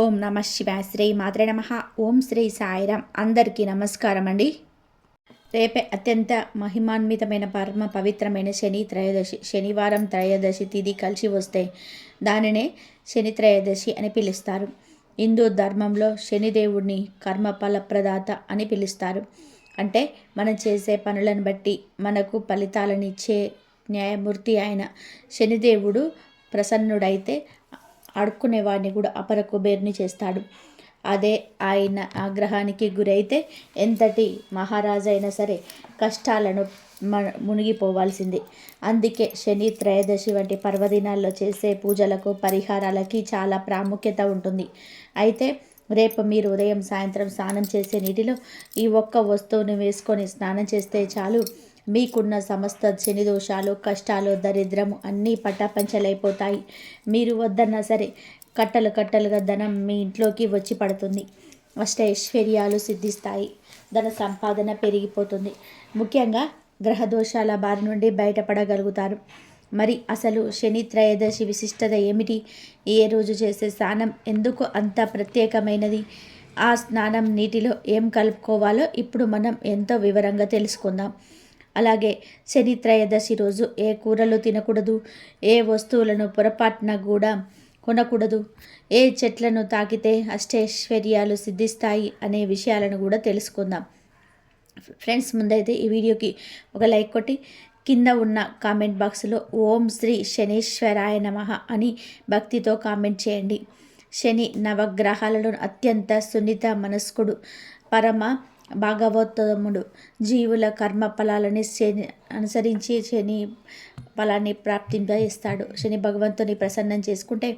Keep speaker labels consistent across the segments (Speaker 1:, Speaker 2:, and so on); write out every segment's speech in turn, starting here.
Speaker 1: ఓం నమ శివాయ. శ్రీ మాత్రే నమ. ఓం శ్రీ సాయిరామ్. అందరికీ నమస్కారం అండి. రేపే అత్యంత మహిమాన్వితమైన పరమ పవిత్రమైన శని త్రయోదశి. శనివారం త్రయోదశి తిథి కలిసి వస్తే దానినే శని త్రయోదశి అని పిలుస్తారు. హిందూ ధర్మంలో శనిదేవుడిని కర్మఫల ప్రదాత అని పిలుస్తారు. అంటే మనం చేసే పనులను బట్టి మనకు ఫలితాలనిచ్చే న్యాయమూర్తి అయిన శనిదేవుడు ప్రసన్నుడైతే అడుక్కునే వాడిని కూడా అపర కుబేరుని చేస్తాడు. అదే ఆయన ఆగ్రహానికి గురైతే ఎంతటి మహారాజు అయినా సరే కష్టాలను మునిగిపోవాల్సింది. అందుకే శని త్రయోదశి వంటి పర్వదినాల్లో చేసే పూజలకు పరిహారాలకి చాలా ప్రాముఖ్యత ఉంటుంది. అయితే రేపు మీరు ఉదయం సాయంత్రం స్నానం చేసే నీటిలో ఈ ఒక్క వస్తువును వేసుకొని స్నానం చేస్తే చాలు, మీకున్న సమస్త శని దోషాలు, కష్టాలు, దరిద్రము అన్నీ పటాపంచలైపోతాయి. మీరు వద్దన్నా సరే కట్టలు కట్టలుగా ధనం మీ ఇంట్లోకి వచ్చి పడుతుంది. అష్టైశ్వర్యాలు సిద్ధిస్తాయి. ధన సంపాదన పెరిగిపోతుంది. ముఖ్యంగా గ్రహదోషాల బారి నుండి బయటపడగలుగుతారు. మరి అసలు శని త్రయోదశి విశిష్టత ఏమిటి? ఏ రోజు చేసే స్నానం ఎందుకు అంత ప్రత్యేకమైనది? ఆ స్నానం నీటిలో ఏం కలుపుకోవాలో ఇప్పుడు మనం ఎంతో వివరంగా తెలుసుకుందాం. అలాగే శని త్రయోదశి రోజు ఏ కూరలు తినకూడదు, ఏ వస్తువులను పొరపాటున కూడా కొనకూడదు, ఏ చెట్లను తాకితే అష్టైశ్వర్యాలు సిద్ధిస్తాయి అనే విషయాలను కూడా తెలుసుకుందాం. ఫ్రెండ్స్, ముందైతే ఈ వీడియోకి ఒక లైక్ కొట్టి కింద ఉన్న కామెంట్ బాక్స్లో ఓం శ్రీ శనీశ్వరాయ నమః అని భక్తితో కామెంట్ చేయండి. శని నవగ్రహాలలో అత్యంత సున్నిత మనస్కుడు, పరమ భాగవతముడు. జీవుల కర్మ ఫలాలని అనుసరించి శని ఫలాన్ని ప్రాప్తింపజేస్తాడు. శని భగవంతుని ప్రసన్నం చేసుకుంటే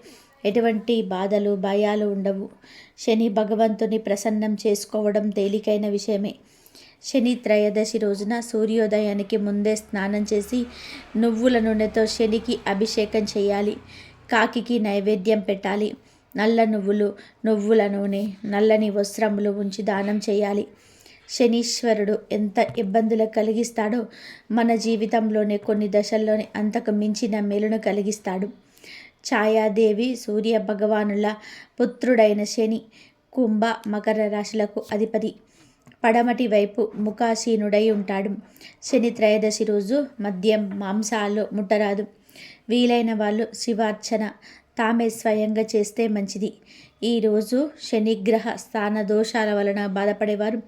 Speaker 1: ఎటువంటి బాధలు భయాలు ఉండవు. శని భగవంతుని ప్రసన్నం చేసుకోవడం తేలికైన విషయమే. శని త్రయోదశి రోజున సూర్యోదయానికి ముందే స్నానం చేసి నువ్వుల నూనెతో శనికి అభిషేకం చేయాలి. కాకికి నైవేద్యం పెట్టాలి. నల్ల నువ్వులు, నువ్వుల నూనె, నల్లని వస్త్రములు ఉంచి దానం చేయాలి. శనీశ్వరుడు ఎంత ఇబ్బందులు కలిగిస్తాడో మన జీవితంలోనే కొన్ని దశల్లోనే అంతకు మించిన మేలును కలిగిస్తాడు. ఛాయాదేవి సూర్య భగవానుల పుత్రుడైన శని కుంభ మకర రాశులకు అధిపతి. పడమటి వైపు ముఖాసీనుడై ఉంటాడు. శని త్రయోదశి రోజు మద్యం మాంసాలు ముట్టరాదు. వీలైన వాళ్ళు శివార్చన తామే స్వయంగా చేస్తే మంచిది. ఈరోజు శనిగ్రహ స్థాన దోషాల వలన బాధపడేవారు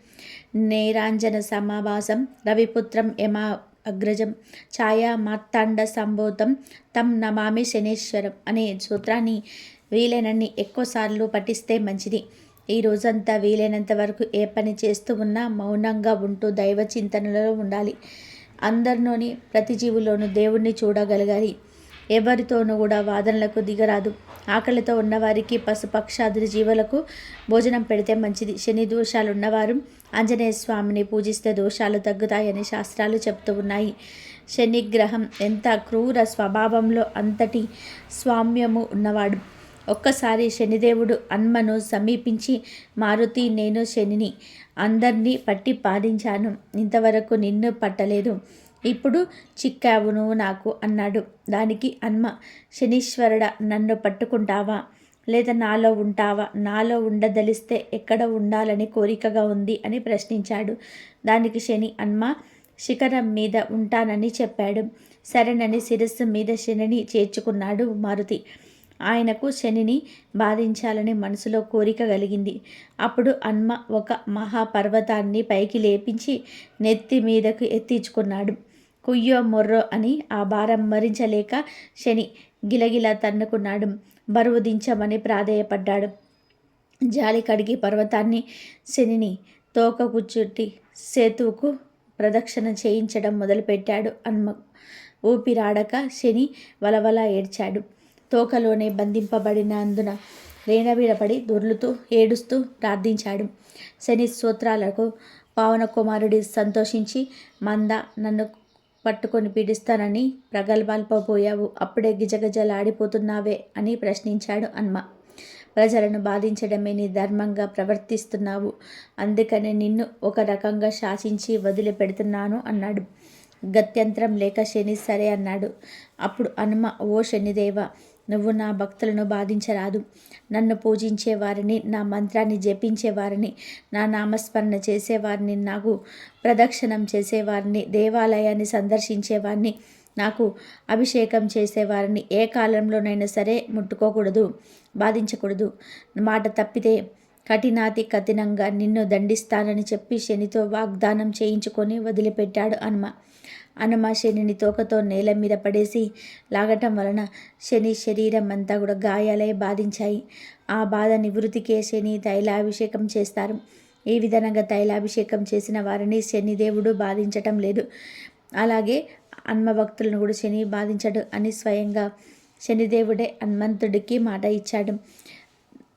Speaker 1: నేరాంజన సమావాసం, రవిపుత్రం యమా అగ్రజం, ఛాయా మార్తాండ సంభూతం తం నమామి శనేశ్వరం అనే సూత్రాన్ని వీలైనన్ని ఎక్కువసార్లు పఠిస్తే మంచిది. ఈ రోజంతా వీలైనంత వరకు ఏ పని చేస్తూ ఉన్నా మౌనంగా ఉంటూ దైవ చింతనలో ఉండాలి. అందరిలోని ప్రతి జీవులోనూ దేవుణ్ణి చూడగలగాలి. ఎవరితోనూ కూడా వాదనలకు దిగరాదు. ఆకలితో ఉన్నవారికి పశుపక్షాదుల జీవులకు భోజనం పెడితే మంచిది. శని దోషాలు ఉన్నవారు ఆంజనేయ స్వామిని పూజిస్తే దోషాలు తగ్గుతాయని శాస్త్రాలు చెప్తూ ఉన్నాయి. శని గ్రహం ఎంత క్రూర స్వభావంలో అంతటి స్వామ్యము ఉన్నవాడు. ఒక్కసారి శనిదేవుడు హనుమను సమీపించి, మారుతి, నేను శనిని అందరినీ పట్టి పాలించాను, ఇంతవరకు నిన్ను పట్టలేదు, ఇప్పుడు చిక్కావు నువ్వు నాకు అన్నాడు. దానికి హనుమ, శనీశ్వరుడా, నన్ను పట్టుకుంటావా లేదా నాలో ఉంటావా? నాలో ఉండదలిస్తే ఎక్కడ ఉండాలని కోరికగా ఉంది అని ప్రశ్నించాడు. దానికి శని, హనుమ శిఖరం మీద ఉంటానని చెప్పాడు. సరేనని శిరస్సు మీద శనిని చేర్చుకున్నాడు మారుతి. ఆయనకు శనిని బాధించాలని మనసులో కోరిక కలిగింది. అప్పుడు హనుమ ఒక మహాపర్వతాన్ని పైకి లేపించి నెత్తి మీదకు ఎత్తించుకున్నాడు. కుయ్యో మొర్రో అని ఆ భారం భరించలేక శని గిలగిలా తన్నుకున్నాడు. బరువు దించమని ప్రాధేయపడ్డాడు. జాలి కడిగి పర్వతాన్ని శనిని తోక కూర్చుట్టి సేతువుకు ప్రదక్షిణ చేయించడం మొదలుపెట్టాడు. హనుమ ఊపిరాడక శని వలవల ఏడ్చాడు. తోకలోనే బంధింపబడినందున రేణబీడపడి దొర్లుతూ ఏడుస్తూ ప్రార్థించాడు. శని స్తోత్రాలకు పావన కుమారుడి సంతోషించి, మంద, నన్ను పట్టుకొని పీడిస్తానని ప్రగల్భాల్పోయావు, అప్పుడే గిజగజలాడిపోతున్నావే అని ప్రశ్నించాడు హనుమ. ప్రజలను బాధించడమే నీ ధర్మంగా ప్రవర్తిస్తున్నావు, అందుకనే నిన్ను ఒక రకంగా శాసించి వదిలిపెడుతున్నాను అన్నాడు. గత్యంతరం లేక శని సరే అన్నాడు. అప్పుడు హనుమ, ఓ శనిదేవ, నువ్వు నా భక్తులను బాధించరాదు. నన్ను పూజించే వారిని, నా మంత్రాన్ని జపించే వారిని, నా నామస్మరణ చేసేవారిని, నాకు ప్రదక్షిణం చేసేవారిని, దేవాలయాన్ని సందర్శించేవారిని, నాకు అభిషేకం చేసేవారిని ఏ కాలంలోనైనా సరే ముట్టుకోకూడదు, బాధించకూడదు. మాట తప్పితే కఠినాతి కఠినంగా నిన్ను దండిస్తానని చెప్పి శనితో వాగ్దానం చేయించుకొని వదిలిపెట్టాడు హనుమ శనిని తోకతో నేల మీద పడేసి లాగటం వలన శని శరీరం అంతా కూడా గాయాలై బాధించాయి. ఆ బాధ నివృత్తికే శని తైలాభిషేకం చేస్తారు. ఈ విధంగా తైలాభిషేకం చేసిన వారిని శనిదేవుడు బాధించటం లేదు. అలాగే హనుమ భక్తులను కూడా శని బాధించడు అని స్వయంగా శనిదేవుడే హనుమంతుడికి మాట ఇచ్చాడు.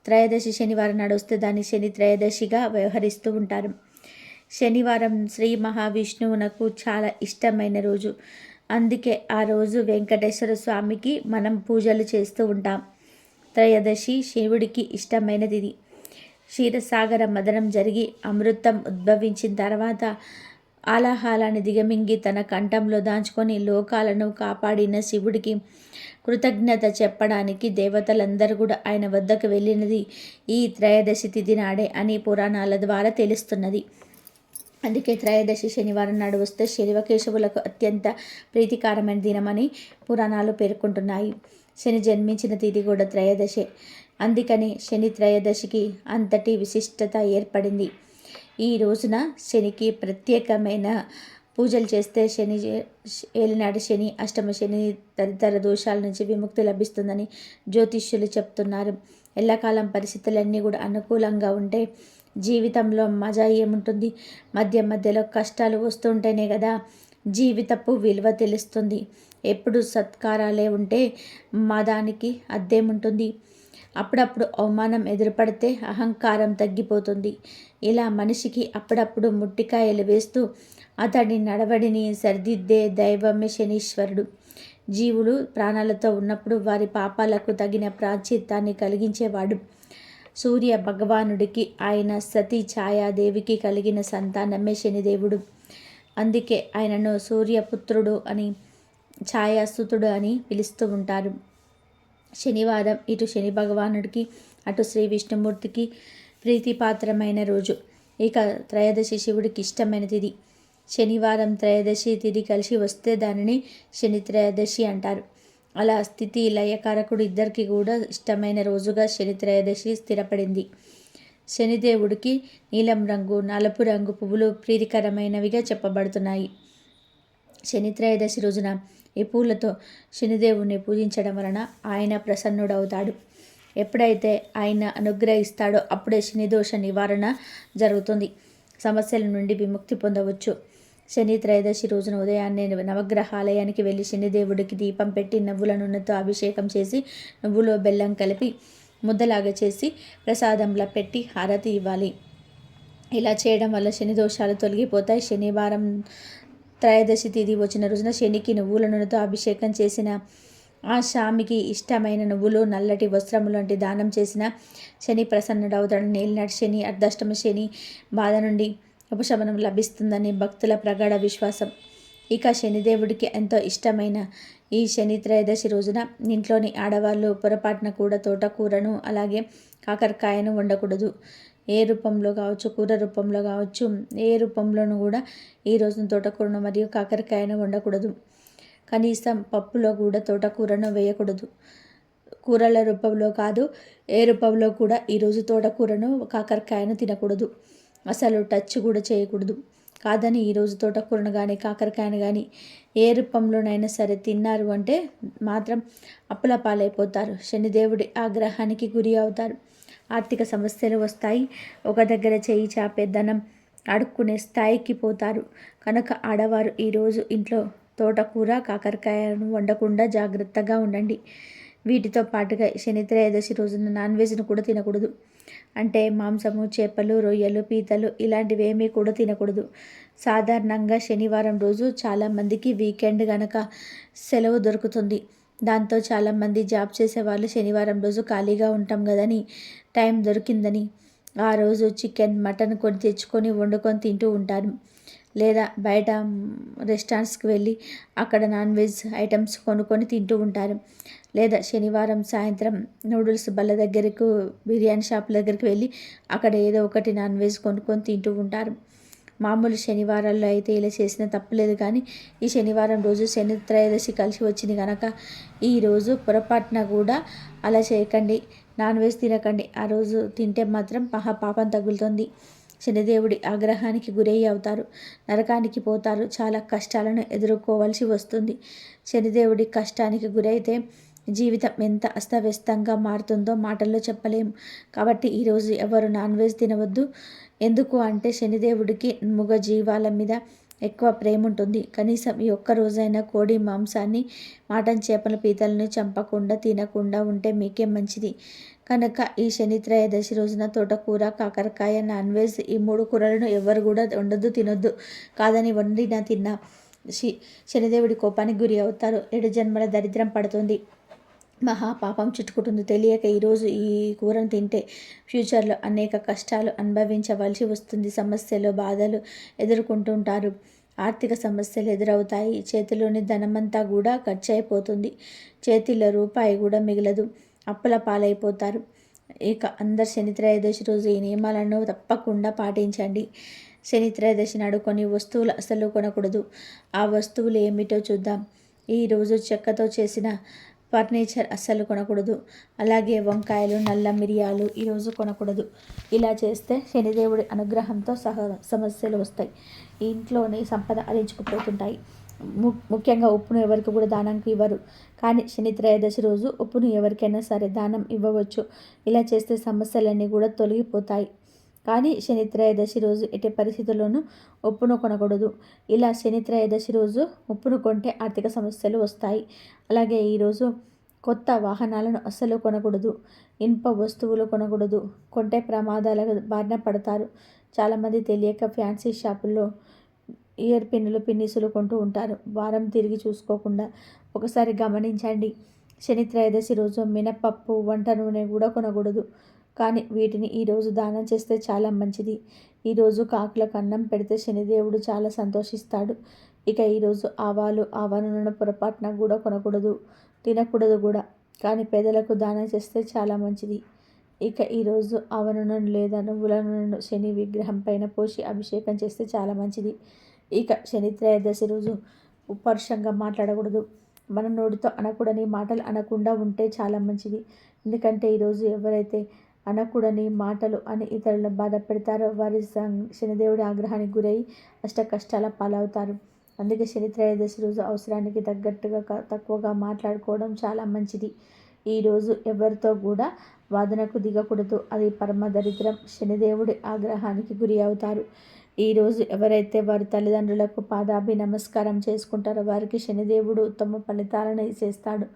Speaker 1: త్రయోదశి శనివారం నాడు వస్తే దాన్ని శని త్రయోదశిగా వ్యవహరిస్తూ ఉంటారు. శనివారం శ్రీ మహావిష్ణువునకు చాలా ఇష్టమైన రోజు. అందుకే ఆ రోజు వెంకటేశ్వర స్వామికి మనం పూజలు చేస్తూ ఉంటాం. త్రయోదశి శివుడికి ఇష్టమైనది. ఇది క్షీరసాగర మదనం జరిగి అమృతం ఉద్భవించిన తర్వాత ఆలాహాలాన్ని దిగమింగి తన కంఠంలో దాచుకొని లోకాలను కాపాడిన శివుడికి కృతజ్ఞత చెప్పడానికి దేవతలందరూ కూడా ఆయన వద్దకు వెళ్ళినది ఈ త్రయోదశి తిథి నాడే అని పురాణాల ద్వారా తెలుస్తున్నది. అందుకే త్రయోదశి శనివారం నాడు వస్తే శనివకేశవులకు అత్యంత ప్రీతికరమైన దినమని పురాణాలు పేర్కొంటున్నాయి. శని జన్మించిన తిథి కూడా త్రయోదశి. అందుకని శని త్రయోదశికి అంతటి విశిష్టత ఏర్పడింది. ఈ రోజున శనికి ప్రత్యేకమైన పూజలు చేస్తే శని ఏలినాటి శని, అష్టమ శని తదితర దోషాల నుంచి విముక్తి లభిస్తుందని జ్యోతిష్యులు చెప్తున్నారు. ఎల్లకాలం పరిస్థితులన్నీ కూడా అనుకూలంగా ఉంటే జీవితంలో మజా ఏముంటుంది? మధ్య మధ్యలో కష్టాలు వస్తుంటేనే కదా జీవితపు విలువ తెలుస్తుంది. ఎప్పుడు సత్కారాలే ఉంటే మదానికి అద్దేముంటుంది? అప్పుడప్పుడు అవమానం ఎదురుపడితే అహంకారం తగ్గిపోతుంది. ఇలా మనిషికి అప్పుడప్పుడు ముట్టికాయలు వేస్తూ అతడి నడవడిని సరిదిద్దే దైవమే శనీశ్వరుడు. జీవులు ప్రాణాలతో ఉన్నప్పుడు వారి పాపాలకు తగిన ప్రాశ్చిత్తాన్ని కలిగించేవాడు. సూర్య భగవానుడికి ఆయన సతీ ఛాయాదేవికి కలిగిన సంతానమే శనిదేవుడు. అందుకే ఆయనను సూర్యపుత్రుడు అని, ఛాయాసుతుడు అని పిలుస్తూ ఉంటారు. శనివారం ఇటు శని భగవానుడికి అటు శ్రీ విష్ణుమూర్తికి ప్రీతిపాత్రమైన రోజు. ఇక త్రయోదశి శివుడికి ఇష్టమైన తిథి. శనివారం త్రయోదశి తిథి కలిసి వస్తే దానిని శని త్రయోదశి అంటారు. అలా స్థితి లయకారకుడు ఇద్దరికి కూడా ఇష్టమైన రోజుగా శని త్రయోదశి స్థిరపడింది. శనిదేవుడికి నీలం రంగు, నలుపు రంగు పువ్వులు ప్రీతికరమైనవిగా చెప్పబడుతున్నాయి. శని త్రయోదశి రోజున ఈ పూలతో శనిదేవుణ్ణి పూజించడం వలన ఆయన ప్రసన్నుడవుతాడు. ఎప్పుడైతే ఆయన అనుగ్రహిస్తాడో అప్పుడే శనిదోష నివారణ జరుగుతుంది. సమస్యల నుండి విముక్తి పొందవచ్చు. శని త్రయోదశి రోజున ఉదయాన్నే నవగ్రహాలయానికి వెళ్ళి శనిదేవుడికి దీపం పెట్టి నువ్వుల నూనెతో అభిషేకం చేసి నువ్వులో బెల్లం కలిపి ముద్దలాగా చేసి ప్రసాదంలా పెట్టి హారతి ఇవ్వాలి. ఇలా చేయడం వల్ల శని దోషాలు తొలగిపోతాయి. శనివారం త్రయోదశి తిథి వచ్చిన రోజున శనికి నువ్వుల నూనెతో అభిషేకం చేసిన, ఆ స్వామికి ఇష్టమైన నువ్వులు, నల్లటి వస్త్రములు లాంటి దానం చేసిన శని ప్రసన్నుడవుతాడు. నేలినాటి శని, అర్ధాష్టమ శని బాధ నుండి ఉపశమనం లభిస్తుందని భక్తుల ప్రగాఢ విశ్వాసం. ఇక శనిదేవుడికి ఎంతో ఇష్టమైన ఈ శని త్రయోదశి రోజున ఇంట్లోని ఆడవాళ్ళు పొరపాటున కూడా తోటకూరను అలాగే కాకరకాయను వండకూడదు. ఏ రూపంలో కావచ్చు, కూర రూపంలో కావచ్చు, ఏ రూపంలోనూ కూడా ఈ రోజున తోటకూరను మరియు కాకరకాయను వండకూడదు. కనీసం పప్పులో కూడా తోటకూరను వేయకూడదు. కూరల రూపంలో కాదు, ఏ రూపంలో కూడా ఈరోజు తోటకూరను కాకరకాయను తినకూడదు. అసలు టచ్ కూడా చేయకూడదు. కాదని ఈరోజు తోటకూరను కానీ కాకరకాయను కానీ ఏ రూపంలోనైనా సరే తిన్నారు అంటే మాత్రం అప్పుల పాలైపోతారు. శనిదేవుడి ఆగ్రహానికి గురి అవుతారు. ఆర్థిక సమస్యలు వస్తాయి. ఒక దగ్గర చేయి చాపే ధనం అడుక్కునే స్థాయికి పోతారు. కనుక ఆడవారు ఈరోజు ఇంట్లో తోటకూర, కాకరకాయను వండకుండా జాగ్రత్తగా ఉండండి. వీటితో పాటుగా శని త్రయోదశి రోజున నాన్ వెజ్ను కూడా తినకూడదు. అంటే మాంసము, చేపలు, రొయ్యలు, పీతలు ఇలాంటివి ఏమీ కూడా తినకూడదు. సాధారణంగా శనివారం రోజు చాలామందికి వీకెండ్ కనుక సెలవు దొరుకుతుంది. దాంతో చాలామంది జాబ్ చేసేవాళ్ళు శనివారం రోజు ఖాళీగా ఉంటాం కదని, టైం దొరికిందని ఆ రోజు చికెన్, మటన్ కొని తెచ్చుకొని వండుకొని తింటూ ఉంటారు. లేదా బయట రెస్టారెంట్స్కి వెళ్ళి అక్కడ నాన్ వెజ్ ఐటమ్స్ కొనుక్కొని తింటూ ఉంటారు. లేదా శనివారం సాయంత్రం నూడిల్స్ బల్ల దగ్గరకు, బిర్యానీ షాప్ దగ్గరికి వెళ్ళి అక్కడ ఏదో ఒకటి నాన్ వెజ్ కొనుక్కొని తింటూ ఉంటారు. మామూలు శనివారాల్లో అయితే ఇలా చేసిన తప్పులేదు, కానీ ఈ శనివారం రోజు శని త్రయోదశి కలిసి వచ్చింది కనుక ఈరోజు పొరపాటున కూడా అలా చేయకండి. నాన్ వెజ్ తినకండి. ఆ రోజు తింటే మాత్రం పాపం తగులుతుంది. శనిదేవుడి ఆగ్రహానికి గురయ్యి అవుతారు, నరకానికి పోతారు, చాలా కష్టాలను ఎదుర్కోవాల్సి వస్తుంది. శనిదేవుడి కష్టానికి గురైతే జీవితం ఎంత అస్తవ్యస్తంగా మారుతుందో మాటల్లో చెప్పలేము. కాబట్టి ఈరోజు ఎవరు నాన్ వెజ్ తినవద్దు. ఎందుకు అంటే శనిదేవుడికి మూగ జీవాల మీద ఎక్కువ ప్రేమ ఉంటుంది. కనీసం ఈ ఒక్క రోజైనా కోడి మాంసాన్ని, మటన్, చేపల పీతలను చంపకుండా తినకుండా ఉంటే మీకే మంచిది. కనుక ఈ శని త్రయోదశి రోజున తోటకూర, కాకరకాయ, నాన్ వెజ్ ఈ 3 కూరలను ఎవరు కూడా వండొద్దు, తినొద్దు. కాదని వండినా తిన్నా శనిదేవుడి కోపానికి గురి అవుతారు. 7 జన్మల దరిద్రం పడుతుంది, మహాపాపం చుట్టుకుంటుంది. తెలియక ఈరోజు ఈ కూరను తింటే ఫ్యూచర్లో అనేక కష్టాలు అనుభవించవలసి వస్తుంది. సమస్యలు, బాధలు ఎదుర్కొంటుంటారు. ఆర్థిక సమస్యలు ఎదురవుతాయి. చేతిలోని ధనమంతా కూడా ఖర్చు అయిపోతుంది. చేతిలో రూపాయి కూడా మిగలదు. అప్పుల పాలైపోతారు. ఇక అందరు శని త్రయోదశి రోజు ఈ నియమాలను తప్పకుండా పాటించండి. శని త్రయోదశి నాడు కొన్ని వస్తువులు అసలు కొనకూడదు. ఆ వస్తువులు ఏమిటో చూద్దాం. ఈరోజు చెక్కతో చేసిన ఫర్నిచర్ అస్సలు కొనకూడదు. అలాగే వంకాయలు, నల్ల మిరియాలు ఈరోజు కొనకూడదు. ఇలా చేస్తే శనిదేవుడి అనుగ్రహంతో సమస్యలు వస్తాయి. ఇంట్లోని సంపద అరించుకుపోతుంటాయి. ముఖ్యంగా ఉప్పును ఎవరికి కూడా దానంకి ఇవ్వరు. కానీ శని త్రయోదశి రోజు ఉప్పును ఎవరికైనా సరే దానం ఇవ్వవచ్చు. ఇలా చేస్తే సమస్యలన్నీ కూడా తొలగిపోతాయి. కానీ శని త్రయోదశి రోజు ఎట్టి పరిస్థితుల్లోనూ ఉప్పును కొనకూడదు. ఇలా శని త్రయోదశి రోజు ఉప్పును కొంటే ఆర్థిక సమస్యలు వస్తాయి. అలాగే ఈరోజు కొత్త వాహనాలను అస్సలు కొనకూడదు. ఇనుప వస్తువులు కొనకూడదు. కొంటే ప్రమాదాల బారిన పడతారు. చాలామంది తెలియక ఫ్యాన్సీ షాపుల్లో ఇయర్ పిన్నులు, పిన్నిసులు కొంటూ ఉంటారు, వారం తిరిగి చూసుకోకుండా. ఒకసారి గమనించండి. శని త్రయోదశి రోజు మినపప్పు, వంట నూనె కూడా కొనకూడదు. కానీ వీటిని ఈరోజు దానం చేస్తే చాలా మంచిది. ఈరోజు కాకులకు అన్నం పెడితే శనిదేవుడు చాలా సంతోషిస్తాడు. ఇక ఈరోజు ఆవాలు, ఆవ నూనెను పొరపాటున కూడా కొనకూడదు, తినకూడదు కూడా. కానీ పేదలకు దానం చేస్తే చాలా మంచిది. ఇక ఈరోజు ఆవ నూనెను లేదా నువ్వుల నూనెను శని విగ్రహం పైన పోసి అభిషేకం చేస్తే చాలా మంచిది. ఇక శని త్రయోదశి రోజు పరుషంగా మాట్లాడకూడదు. మన నోటితో అనకూడని మాటలు అనకుండా ఉంటే చాలా మంచిది. ఎందుకంటే ఈరోజు ఎవరైతే అనకూడని మాటలు అని ఇతరులను బాధ పెడతారో వారి శనిదేవుడి ఆగ్రహానికి గురై అష్ట కష్టాల పాలవుతారు. అందుకే శని త్రయోదశి రోజు అవసరానికి తగ్గట్టుగా తక్కువగా మాట్లాడుకోవడం చాలా మంచిది. ఈరోజు ఎవరితో కూడా వాదనకు దిగకూడదు. అది పరమ దరిద్రం. శనిదేవుడి ఆగ్రహానికి గురి అవుతారు. ఈరోజు ఎవరైతే వారి తల్లిదండ్రులకు పాదాభి నమస్కారం చేసుకుంటారో వారికి శనిదేవుడు ఉత్తమ ఫలితాలను చేస్తాడు.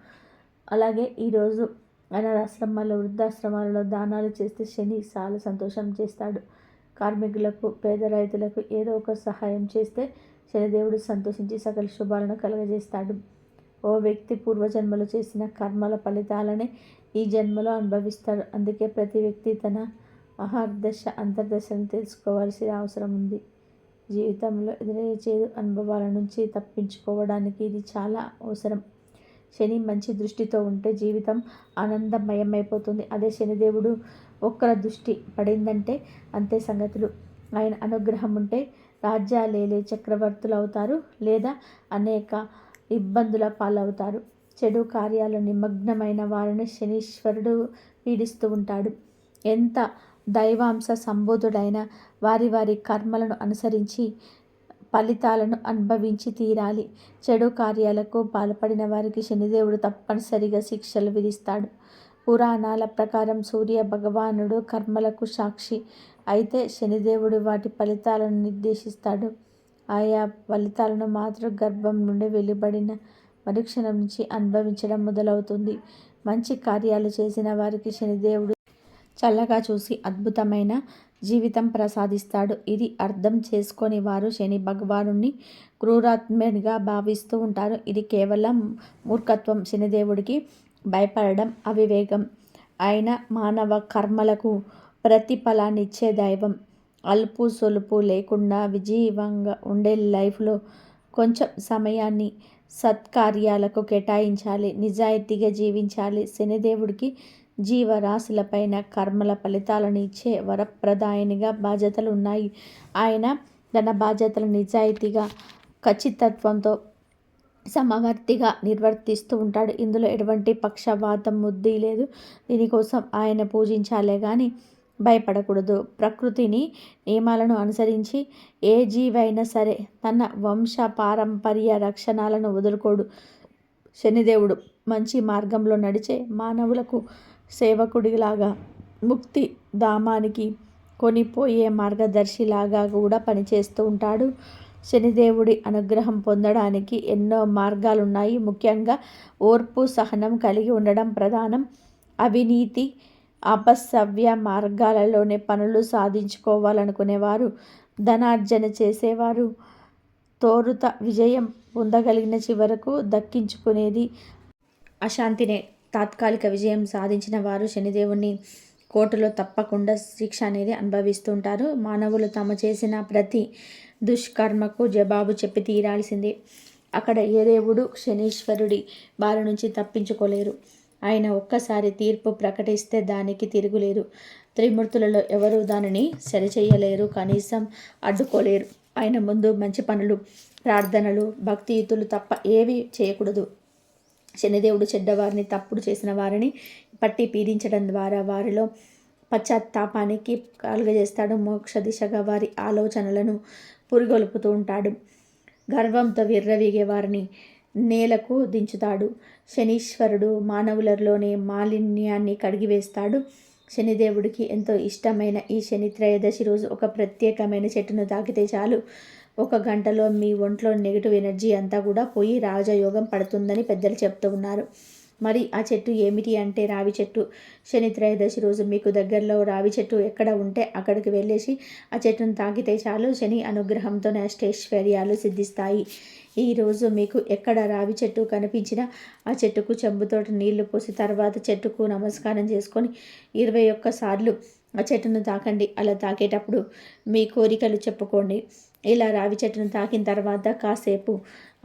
Speaker 1: అలాగే ఈరోజు అనాథాశ్రమాల్లో, వృద్ధాశ్రమాలలో దానాలు చేస్తే శని చాలా సంతోషం చేస్తాడు. కార్మికులకు, పేద రైతులకు ఏదో ఒక సహాయం చేస్తే శనిదేవుడు సంతోషించి సకల శుభాలను కలుగజేస్తాడు. ఓ వ్యక్తి పూర్వజన్మలో చేసిన కర్మల ఫలితాలనే ఈ జన్మలో అనుభవిస్తాడు. అందుకే ప్రతి వ్యక్తి తన మహర్దశ, అంతర్దశను తెలుసుకోవాల్సిన అవసరం ఉంది. జీవితంలో ఎదురయ్యే చేదు అనుభవాల నుంచి తప్పించుకోవడానికి ఇది చాలా అవసరం. శని మంచి దృష్టితో ఉంటే జీవితం ఆనందమయమైపోతుంది. అదే శనిదేవుడు ఒక్కల దృష్టి పడిందంటే అంతే సంగతులు. ఆయన అనుగ్రహం ఉంటే రాజ్యాలేలే చక్రవర్తులు అవుతారు, లేదా అనేక ఇబ్బందుల పాలవుతారు. చెడు కార్యాలు నిమగ్నమైన వారిని శనీశ్వరుడు పీడిస్తూ ఉంటాడు. ఎంత దైవాంశ సంబోధుడైన వారి వారి కర్మలను అనుసరించి ఫలితాలను అనుభవించి తీరాలి. చెడు కార్యాలకు పాల్పడిన వారికి శనిదేవుడు తప్పనిసరిగా శిక్షలు విధిస్తాడు. పురాణాల ప్రకారం సూర్య భగవానుడు కర్మలకు సాక్షి అయితే శనిదేవుడు వాటి ఫలితాలను నిర్దేశిస్తాడు. ఆయా ఫలితాలను మాత్రం గర్భం నుండి వెలువడిన మరుక్షణం నుంచి అనుభవించడం మొదలవుతుంది. మంచి కార్యాలు చేసిన వారికి శనిదేవుడు చల్లగా చూసి అద్భుతమైన జీవితం ప్రసాదిస్తాడు. ఇది అర్థం చేసుకొని వారు శని భగవానుని క్రూరాత్మనిగా భావిస్తూ ఉంటారు. ఇది కేవలం మూర్ఖత్వం. శనిదేవుడికి భయపడడం అవివేకం. ఆయన మానవ కర్మలకు ప్రతిఫలాన్నిచ్చే దైవం. అలుపు సొలుపు లేకుండా విజీవంగా ఉండే లైఫ్లో కొంచెం సమయాన్ని సత్కార్యాలకు కేటాయించాలి, నిజాయితీగా జీవించాలి. శనిదేవుడికి జీవరాశులపైన కర్మల ఫలితాలను ఇచ్చే వరప్రదాయనిగా బాధ్యతలు ఉన్నాయి. ఆయన తన బాధ్యతలు నిజాయితీగా, ఖచ్చితత్వంతో, సమవర్తిగా నిర్వర్తిస్తూ ఉంటాడు. ఇందులో ఎటువంటి పక్షవాతం, ముద్ది లేదు. దీనికోసం ఆయన పూజించాలే కానీ భయపడకూడదు. ప్రకృతిని నియమాలను అనుసరించి ఏ జీవైనా సరే తన వంశ పారంపర్య రక్షణాలను వదులుకోడు. శనిదేవుడు మంచి మార్గంలో నడిచే మానవులకు సేవకుడిలాగా, ముక్తి ధామానికి కొనిపోయే మార్గదర్శిలాగా కూడా పనిచేస్తూ ఉంటాడు. శనిదేవుడి అనుగ్రహం పొందడానికి ఎన్నో మార్గాలున్నాయి. ముఖ్యంగా ఓర్పు, సహనం కలిగి ఉండడం ప్రధానం. అవినీతి, అపసవ్య మార్గాలలోనే పనులు సాధించుకోవాలనుకునేవారు, ధనార్జన చేసేవారు తోరుత విజయం పొందగలిగిన చివరకు దక్కించుకునేది అశాంతినే. తాత్కాలిక విజయం సాధించిన వారు శనిదేవుని కోర్టులో తప్పకుండా శిక్ష అనేది అనుభవిస్తుంటారు. మానవులు తాము చేసిన ప్రతి దుష్కర్మకు జవాబు చెప్పి తీరాల్సిందే. అక్కడ ఏ దేవుడు శనీశ్వరుడి బారి నుంచి తప్పించుకోలేరు. ఆయన ఒక్కసారి తీర్పు ప్రకటిస్తే దానికి తిరుగులేరు. త్రిమూర్తులలో ఎవరు దానిని సరిచేయలేరు, కనీసం అడ్డుకోలేరు. ఆయన ముందు మంచి పనులు, ప్రార్థనలు, భక్తియుతులు తప్ప ఏవి చేయకూడదు. శనిదేవుడు చెడ్డవారిని, తప్పుడు చేసిన వారిని పట్టి పీడించడం ద్వారా వారిలో పశ్చాత్తాపానికి కలుగజేస్తాడు. మోక్ష దిశగా వారి ఆలోచనలను పురిగొల్పుతూ ఉంటాడు. గర్వంతో విర్రవీగే వారిని నేలకు దించుతాడు. శనీశ్వరుడు మానవులలోని మాలిన్యాన్ని కడిగివేస్తాడు. శనిదేవుడికి ఎంతో ఇష్టమైన ఈ శని త్రయోదశి రోజు ఒక ప్రత్యేకమైన చెట్టును తాకితే చాలు, 1 గంటలో మీ ఒంట్లో నెగిటివ్ ఎనర్జీ అంతా కూడా పోయి రాజయోగం పడుతుందని పెద్దలు చెప్తూ ఉన్నారు. మరి ఆ చెట్టు ఏమిటి అంటే రావి చెట్టు. శని త్రయోదశి రోజు మీకు దగ్గరలో రావి చెట్టు ఎక్కడ ఉంటే అక్కడికి వెళ్ళేసి ఆ చెట్టును తాకితే చాలు, శని అనుగ్రహంతో అష్టైశ్వర్యాలు సిద్ధిస్తాయి. ఈరోజు మీకు ఎక్కడ రావి చెట్టు కనిపించినా ఆ చెట్టుకు చెంబుతో నీళ్లు పోసి తర్వాత చెట్టుకు నమస్కారం చేసుకొని 21 సార్లు ఆ చెట్టును తాకండి. అలా తాకేటప్పుడు మీ కోరికలు చెప్పుకోండి. ఇలా రావి చెట్టును తాకిన తర్వాత కాసేపు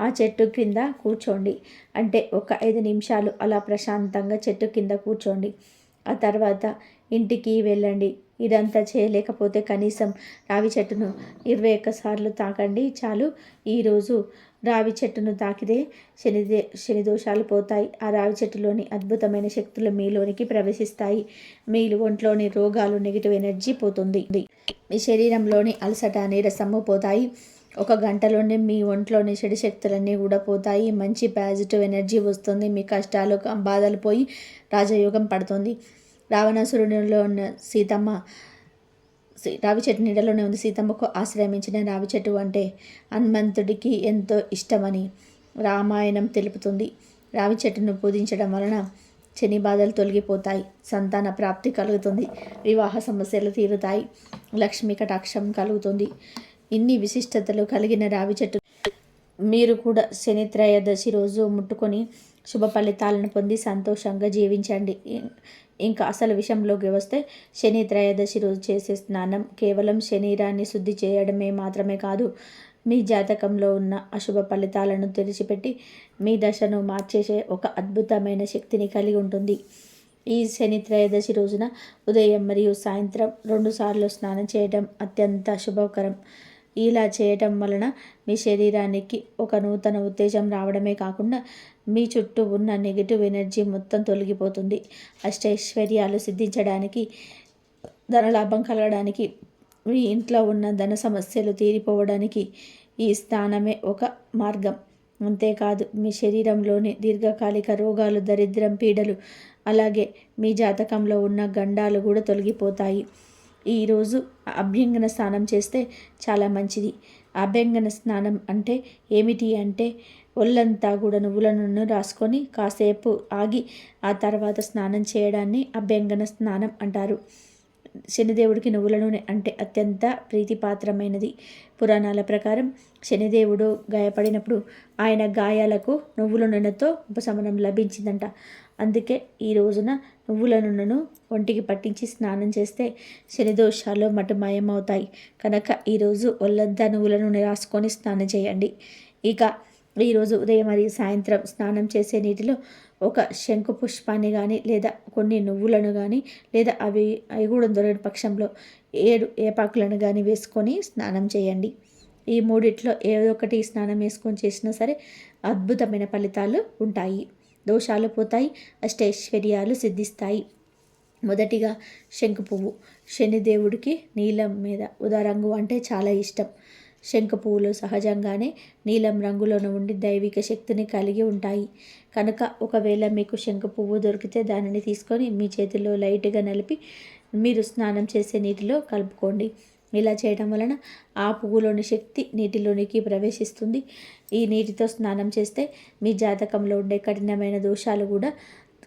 Speaker 1: ఆ చెట్టు కింద కూర్చోండి. అంటే ఒక 5 నిమిషాలు అలా ప్రశాంతంగా చెట్టు కింద కూర్చోండి. ఆ తర్వాత ఇంటికి వెళ్ళండి. ఇదంతా చేయలేకపోతే కనీసం రావి చెట్టును 21 సార్లు తాకండి చాలు. ఈరోజు రావి చెట్టును తాకితే శని దోషాలు పోతాయి. ఆ రావి చెట్టులోని అద్భుతమైన శక్తులు మీలోనికి ప్రవేశిస్తాయి. మీ ఒంట్లోని రోగాలు, నెగిటివ్ ఎనర్జీ పోతుంది. మీ శరీరంలోని అలసట, నీరసము పోతాయి. 1 గంటలోనే మీ ఒంట్లోని చెడు శక్తులన్నీ కూడా పోతాయి. మంచి పాజిటివ్ ఎనర్జీ వస్తుంది. మీ కష్టాలు, బాధలు పోయి రాజయోగం పడుతుంది. రావణాసురుడిలో ఉన్న సీతమ్మ రావి చెట్టు నీడలోనే ఉంది. సీతమ్మకు ఆశ్రయించిన రావి చెట్టు అంటే హనుమంతుడికి ఎంతో ఇష్టమని రామాయణం తెలుపుతుంది. రావి చెట్టును పూజించడం వలన శని బాధలు తొలగిపోతాయి, సంతాన ప్రాప్తి కలుగుతుంది, వివాహ సమస్యలు తీరుతాయి, లక్ష్మీ కటాక్షం కలుగుతుంది. ఇన్ని విశిష్టతలు కలిగిన రావి చెట్టు మీరు కూడా శని త్రయోదశి రోజు ముట్టుకొని శుభ ఫలితాలను పొంది సంతోషంగా జీవించండి. ఇంకా అసలు విషయంలోకి వస్తే శని త్రయోదశి రోజు చేసే స్నానం కేవలం శరీరాన్ని శుద్ధి చేయడమే మాత్రమే కాదు, మీ జాతకంలో ఉన్న అశుభ ఫలితాలను తెరిచిపెట్టి మీ దశను మార్చేసే ఒక అద్భుతమైన శక్తిని కలిగి ఉంటుంది. ఈ శని త్రయోదశి రోజున ఉదయం మరియు సాయంత్రం 2 సార్లు స్నానం చేయడం అత్యంత శుభకరం. ఇలా చేయటం వలన మీ శరీరానికి ఒక నూతన ఉత్తేజం రావడమే కాకుండా మీ చుట్టూ ఉన్న నెగిటివ్ ఎనర్జీ మొత్తం తొలగిపోతుంది. అష్టైశ్వర్యాలు సిద్ధించడానికి, ధనలాభం కలగడానికి, మీ ఇంట్లో ఉన్న ధన సమస్యలు తీరిపోవడానికి ఈ స్నానమే ఒక మార్గం. అంతేకాదు మీ శరీరంలోని దీర్ఘకాలిక రోగాలు, దరిద్రం, పీడలు, అలాగే మీ జాతకంలో ఉన్న గండాలు కూడా తొలగిపోతాయి. ఈరోజు అభ్యంగన స్నానం చేస్తే చాలా మంచిది. అభ్యంగన స్నానం అంటే ఏమిటి అంటే ఒళ్ళంతా కూడా నువ్వుల నూనె రాసుకొని కాసేపు ఆగి ఆ తర్వాత స్నానం చేయడాన్ని అభ్యంగన స్నానం అంటారు. శనిదేవుడికి నువ్వుల నూనె అంటే అత్యంత ప్రీతిపాత్రమైనది. పురాణాల ప్రకారం శనిదేవుడు గాయపడినప్పుడు ఆయన గాయాలకు నువ్వుల నూనెతో ఉపశమనం లభించిందంట. అందుకే ఈ రోజున నువ్వుల నూనెను ఒంటికి పట్టించి స్నానం చేస్తే శనిదోషాలు మటుమాయమవుతాయి. కనుక ఈరోజు ఒళ్ళంతా నువ్వుల నూనె రాసుకొని స్నానం చేయండి. ఇక ఈరోజు ఉదయం మరియు సాయంత్రం స్నానం చేసే నీటిలో ఒక శంకు పుష్పాన్ని కానీ లేదా కొన్ని నువ్వులను కానీ లేదా అవి కూడా దొరికిన పక్షంలో 7 ఏపాకులను కానీ వేసుకొని స్నానం చేయండి. ఈ మూడిట్లో ఏదో ఒకటి స్నానం వేసుకొని చేసినా సరే అద్భుతమైన ఫలితాలు ఉంటాయి. దోషాలు పోతాయి, అష్టైశ్వర్యాలు సిద్ధిస్తాయి. మొదటిగా శంకు పువ్వు. శనిదేవుడికి నీలం మీద ఉదా రంగు అంటే చాలా ఇష్టం. శంకు పువ్వులు సహజంగానే నీలం రంగులోనే ఉండి దైవిక శక్తిని కలిగి ఉంటాయి. కనుక ఒకవేళ మీకు శంకు పువ్వు దొరికితే దానిని తీసుకొని మీ చేతిలో లైట్గా నలిపి మీరు స్నానం చేసే నీటిలో కలుపుకోండి. ఇలా చేయడం వలన ఆ పువ్వులోని శక్తి నీటిలోనికి ప్రవేశిస్తుంది. ఈ నీటితో స్నానం చేస్తే మీ జాతకంలో ఉండే కఠినమైన దోషాలు కూడా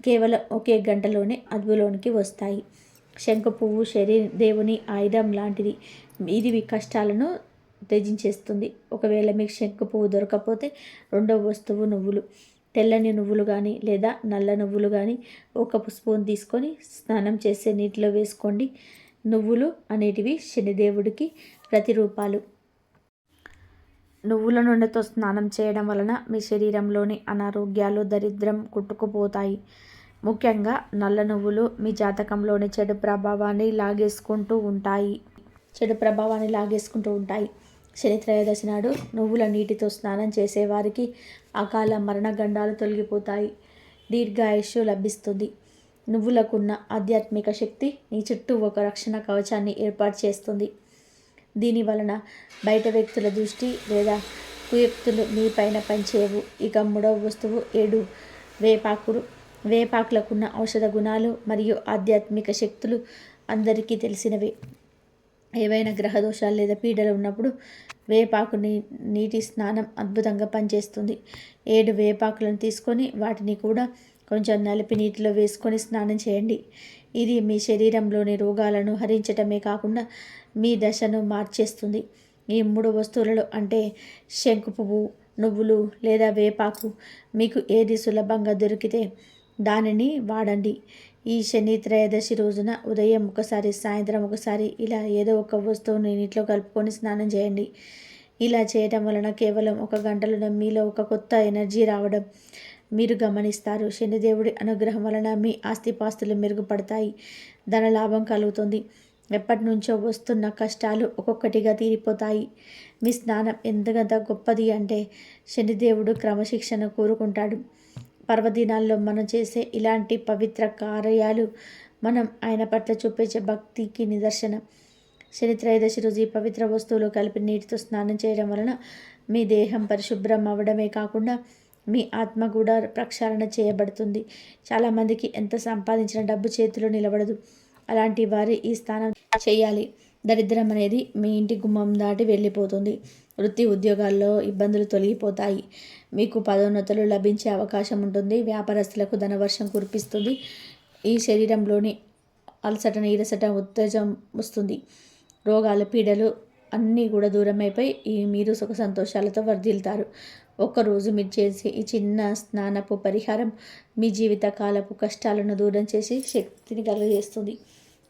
Speaker 1: కేవలం ఒకే గంటలోనే అదుపులోనికి వస్తాయి. శంకు పువ్వు దేవుని ఆయుధం లాంటిది. ఇది మీ కష్టాలను త్యజించేస్తుంది. ఒకవేళ మీకు శంకు పువ్వు దొరకకపోతే రెండవ వస్తువు నువ్వులు. తెల్లని నువ్వులు కానీ లేదా నల్ల నువ్వులు కానీ 1 స్పూన్ తీసుకొని స్నానం చేసే నీటిలో వేసుకోండి. నువ్వులు అనేటివి శనిదేవుడికి ప్రతిరూపాలు. నువ్వుల నూనెతో స్నానం చేయడం వలన మీ శరీరంలోని అనారోగ్యాలు, దరిద్రం కొట్టుకుపోతాయి. ముఖ్యంగా నల్ల నువ్వులు మీ జాతకంలోని చెడు ప్రభావాన్ని లాగేసుకుంటూ ఉంటాయి. శని త్రయోదశి నాడు నువ్వుల నీటితో స్నానం చేసేవారికి అకాల మరణగండాలు తొలగిపోతాయి. దీర్ఘాయుష్యు లభిస్తుంది. నువ్వులకున్న ఆధ్యాత్మిక శక్తి నీ చుట్టూ ఒక రక్షణ కవచాన్ని ఏర్పాటు చేస్తుంది. దీని వలన బయట వ్యక్తుల దృష్టి లేదా కుయుక్తులు మీ పైన పనిచేయవు. ఇక 3వ వస్తువు 7 వేపాకులు. వేపాకులకున్న ఔషధ గుణాలు మరియు ఆధ్యాత్మిక శక్తులు అందరికీ తెలిసినవే. ఏవైనా గ్రహ దోషాలు లేదా పీడలు ఉన్నప్పుడు వేపాకు నీటి స్నానం అద్భుతంగా పనిచేస్తుంది. 7 వేపాకులను తీసుకొని వాటిని కూడా కొంచెం నలిపి నీటిలో వేసుకొని స్నానం చేయండి. ఇది మీ శరీరంలోని రోగాలను హరించటమే కాకుండా మీ దశను మార్చేస్తుంది. ఈ 3 వస్తువులలో అంటే శంకు పువ్వు, నువ్వులు లేదా వేపాకు మీకు ఏది సులభంగా దొరికితే దానిని వాడండి. ఈ శని త్రయోదశి రోజున ఉదయం ఒకసారి, సాయంత్రం ఒకసారి ఇలా ఏదో ఒక వస్తువుని నీటిలో కలుపుకొని స్నానం చేయండి. ఇలా చేయటం వలన కేవలం 1 గంటలోనే మీలో ఒక కొత్త ఎనర్జీ రావడం మీరు గమనిస్తారు. శనిదేవుడి అనుగ్రహం వలన మీ ఆస్తిపాస్తులు మెరుగుపడతాయి. ధనలాభం కలుగుతుంది. ఎప్పటి నుంచో వస్తున్న కష్టాలు ఒక్కొక్కటిగా తీరిపోతాయి. మీ స్నానం ఎంతకంత గొప్పది అంటే శనిదేవుడు క్రమశిక్షణ కోరుకుంటాడు. పర్వదినాల్లో మనం చేసే ఇలాంటి పవిత్ర కార్యాలు మనం ఆయన పట్ల చూపించే భక్తికి నిదర్శనం. శని త్రయోదశి రోజు ఈ పవిత్ర వస్తువులు కలిపి నీటితో స్నానం చేయడం వలన మీ దేహం పరిశుభ్రం అవ్వడమే కాకుండా మీ ఆత్మ కూడా ప్రక్షాళన చేయబడుతుంది. చాలామందికి ఎంత సంపాదించిన డబ్బు చేతిలో నిలబడదు. అలాంటి వారి ఈ స్నానం చేయాలి. దరిద్రం అనేది మీ ఇంటి గుమ్మం దాటి వెళ్ళిపోతుంది. వృత్తి ఉద్యోగాల్లో ఇబ్బందులు తొలగిపోతాయి. మీకు పదోన్నతులు లభించే అవకాశం ఉంటుంది. వ్యాపారస్తులకు ధనవర్షం కురిపిస్తుంది. ఈ శరీరంలోని అలసట, నీరసట, ఉత్తేజం వస్తుంది. రోగాలు, పీడలు అన్నీ కూడా దూరం అయిపోయి మీరు సుఖ సంతోషాలతో వర్ధిల్తారు. ఒక్కరోజు మీరు చేసే ఈ చిన్న స్నానపు పరిహారం మీ జీవిత కాలపు కష్టాలను దూరం చేసి శక్తిని కలుగజేస్తుంది.